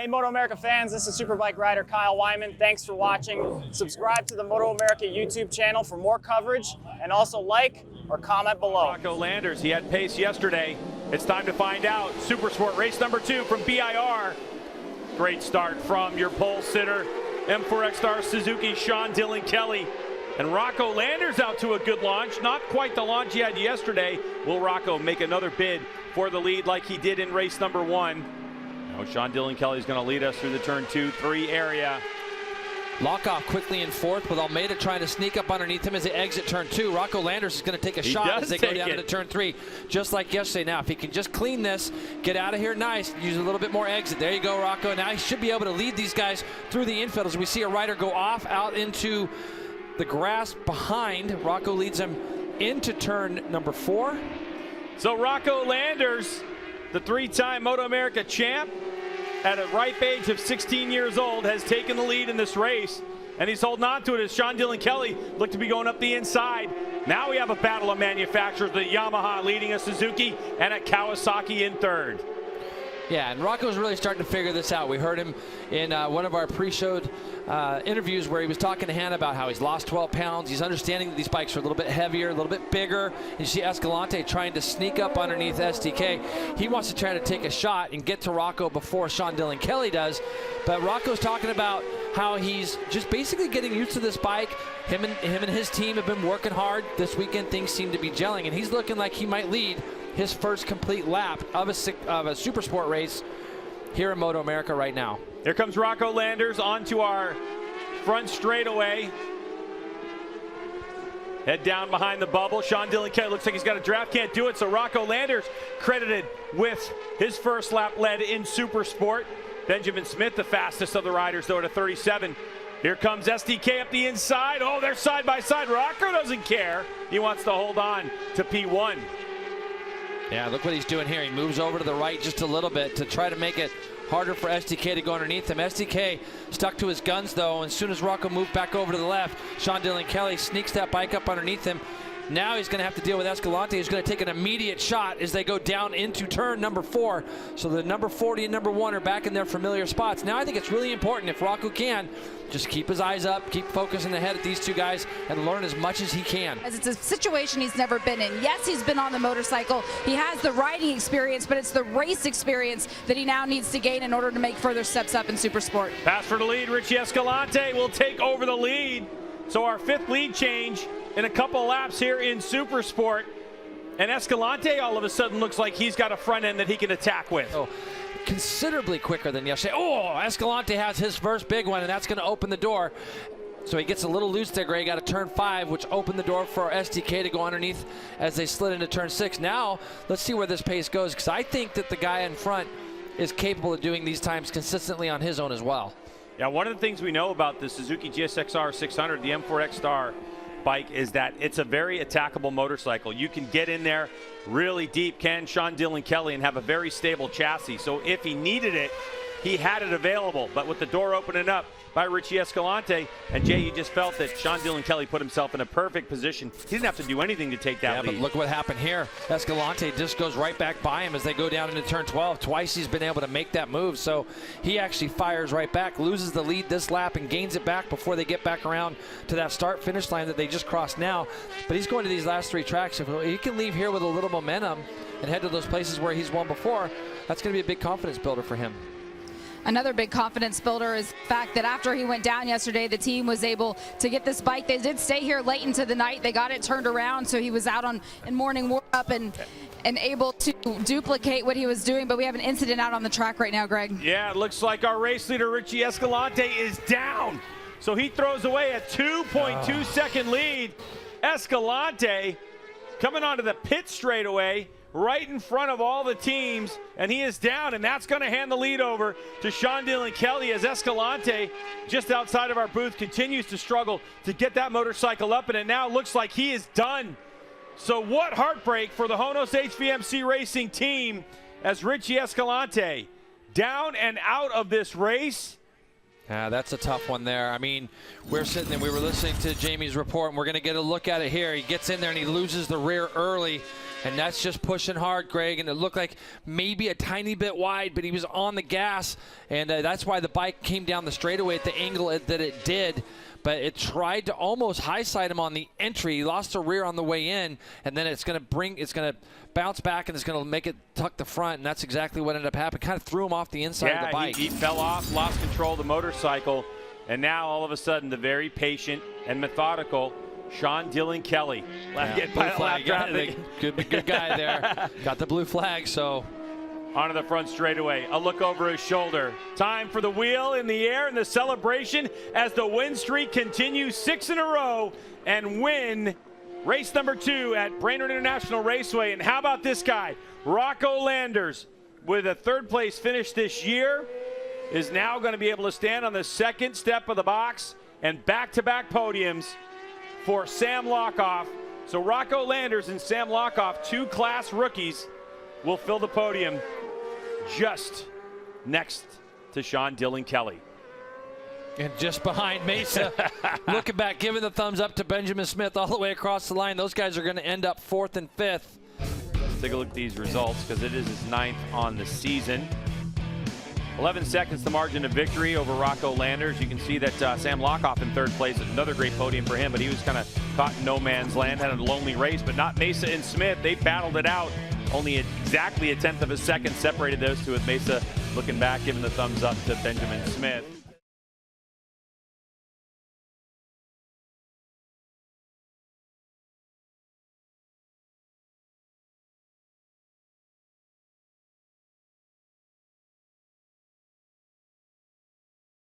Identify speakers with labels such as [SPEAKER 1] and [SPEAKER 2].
[SPEAKER 1] Hey MotoAmerica fans, this is Superbike rider Kyle Wyman. Thanks for watching. Subscribe to the MotoAmerica YouTube channel for more coverage, and also like or comment below.
[SPEAKER 2] Rocco Landers, he had pace yesterday. It's time to find out. Supersport race number 2 from BIR. Great start from your pole sitter, M4X star Suzuki Sean Dylan Kelly. And Rocco Landers out to a good launch. Not quite the launch he had yesterday. Will Rocco make another bid for the lead like he did in race number 1? Sean Dylan Kelly is going to lead us through the turn 2-3 area.
[SPEAKER 3] Lock off quickly in fourth with Almeida trying to sneak up underneath him as they exit turn 2. Rocco Landers is going to take a shot as they go down into turn 3, just like yesterday. Now, if he can just clean this, get out of here nice, use a little bit more exit. There you go, Rocco. Now he should be able to lead these guys through the infield as we see a rider go off out into the grass behind. Rocco leads them into turn number 4.
[SPEAKER 2] So Rocco Landers, the 3-time MotoAmerica champ, at a ripe age of 16 years old, has taken the lead in this race, and he's holding on to it as Sean Dylan Kelly looked to be going up the inside. Now we have a battle of manufacturers, the Yamaha leading a Suzuki and a Kawasaki in third.
[SPEAKER 3] Yeah, and Rocco's really starting to figure this out. We heard him in one of our pre-showed interviews where he was talking to Hannah about how he's lost 12 pounds. He's understanding that these bikes are a little bit heavier, a little bit bigger. You see Escalante trying to sneak up underneath SDK. He wants to try to take a shot and get to Rocco before Sean Dylan Kelly does. But Rocco's talking about how he's just basically getting used to this bike. Him and his team have been working hard. This weekend things seem to be gelling, and he's looking like he might lead his first complete lap of a Supersport race here in MotoAmerica right now.
[SPEAKER 2] Here comes Rocco Landers onto our front straightaway. Head down behind the bubble. Sean Dylan Kelly looks like he's got a draft, can't do it. So Rocco Landers credited with his first lap led in Supersport. Benjamin Smith, the fastest of the riders, though, at a 37. Here comes SDK up the inside. Oh, they're side by side. Rocco doesn't care. He wants to hold on to P1.
[SPEAKER 3] Yeah, look what he's doing here. He moves over to the right just a little bit to try to make it harder for SDK to go underneath him. SDK stuck to his guns, though, and as soon as Rocco moved back over to the left, Sean Dylan Kelly sneaks that bike up underneath him. Now he's going to have to deal with Escalante, who's going to take an immediate shot as they go down into turn number 4. So the number 40 and number 1 are back in their familiar spots. Now I think it's really important, if Rocco can, just keep his eyes up, keep focusing ahead at these two guys, and learn as much as he can.
[SPEAKER 4] As it's a situation he's never been in. Yes, he's been on the motorcycle. He has the riding experience, but it's the race experience that he now needs to gain in order to make further steps up in Supersport.
[SPEAKER 2] Pass for the lead. Richie Escalante will take over the lead. So our 5th lead change in a couple laps here in Supersport. And Escalante all of a sudden looks like he's got a front end that he can attack with.
[SPEAKER 3] Oh, considerably quicker than yesterday. Oh, Escalante has his first big one, and that's going to open the door. So he gets a little loose there, Greg. Got a turn 5, which opened the door for SDK to go underneath as they slid into turn 6. Now, let's see where this pace goes, because I think that the guy in front is capable of doing these times consistently on his own as well.
[SPEAKER 2] Yeah, one of the things we know about the Suzuki GSX-R 600, the M4X Star bike, is that it's a very attackable motorcycle. You can get in there really deep, can Sean Dylan Kelly, and have a very stable chassis. So if he needed it, he had it available. But with the door opening up by Richie Escalante, and Jay, you just felt that Sean Dylan Kelly put himself in a perfect position. He didn't have to do anything to take that lead.
[SPEAKER 3] But look what happened here. Escalante just goes right back by him as they go down into turn 12. Twice he's been able to make that move, so he actually fires right back, loses the lead this lap, and gains it back before they get back around to that start-finish line that they just crossed now. But he's going to these last 3 tracks. If he can leave here with a little momentum and head to those places where he's won before, that's going to be a big confidence builder for him.
[SPEAKER 4] Another big confidence builder is the fact that after he went down yesterday, the team was able to get this bike. They did stay here late into the night. They got it turned around, so he was out in morning warm-up and able to duplicate what he was doing. But we have an incident out on the track right now, Greg.
[SPEAKER 2] Yeah, it looks like our race leader, Richie Escalante, is down. So he throws away a 2.2-second lead. Escalante coming onto the pit straightaway, right in front of all the teams, and he is down, and that's going to hand the lead over to Sean Dylan Kelly as Escalante, just outside of our booth, continues to struggle to get that motorcycle up, and it now looks like he is done. So what heartbreak for the Honos HVMC Racing team as Richie Escalante down and out of this race.
[SPEAKER 3] Yeah, that's a tough one there. I mean, we're sitting there, we were listening to Jamie's report, and we're going to get a look at it here. He gets in there and he loses the rear early, and that's just pushing hard, Greg, and it looked like maybe a tiny bit wide, but he was on the gas, and that's why the bike came down the straightaway at the angle that it did. But it tried to almost high side him on the entry. He lost the rear on the way in, and then it's going to bounce back, and it's going to make it tuck the front, and that's exactly what ended up happening. Kind of threw him off the inside of the bike.
[SPEAKER 2] He fell off, lost control of the motorcycle, and now all of a sudden the very patient and methodical Sean Dylan Kelly.
[SPEAKER 3] Blue flag. Good guy there. Got the blue flag, so.
[SPEAKER 2] Onto the front straightaway, a look over his shoulder. Time for the wheel in the air and the celebration as the win streak continues 6 in a row and win race number 2 at Brainerd International Raceway. And how about this guy? Rocco Landers, with a 3rd place finish this year, is now going to be able to stand on the 2nd step of the box and back-to-back podiums for Sam Lockoff. So Rocco Landers and Sam Lockoff, 2 class rookies, will fill the podium just next to Sean Dylan Kelly.
[SPEAKER 3] And just behind Mesa, looking back, giving the thumbs up to Benjamin Smith all the way across the line. Those guys are going to end up 4th and 5th.
[SPEAKER 2] Let's take a look at these results because it is his 9th on the season. 11 seconds the margin of victory over Rocco Landers. You can see that Sam Lockoff in 3rd place. Another great podium for him, but he was kind of caught in no man's land, had a lonely race, but not Mesa and Smith. They battled it out. Only exactly a 1/10 of a second separated those two, with Mesa looking back, giving the thumbs up to Benjamin Smith.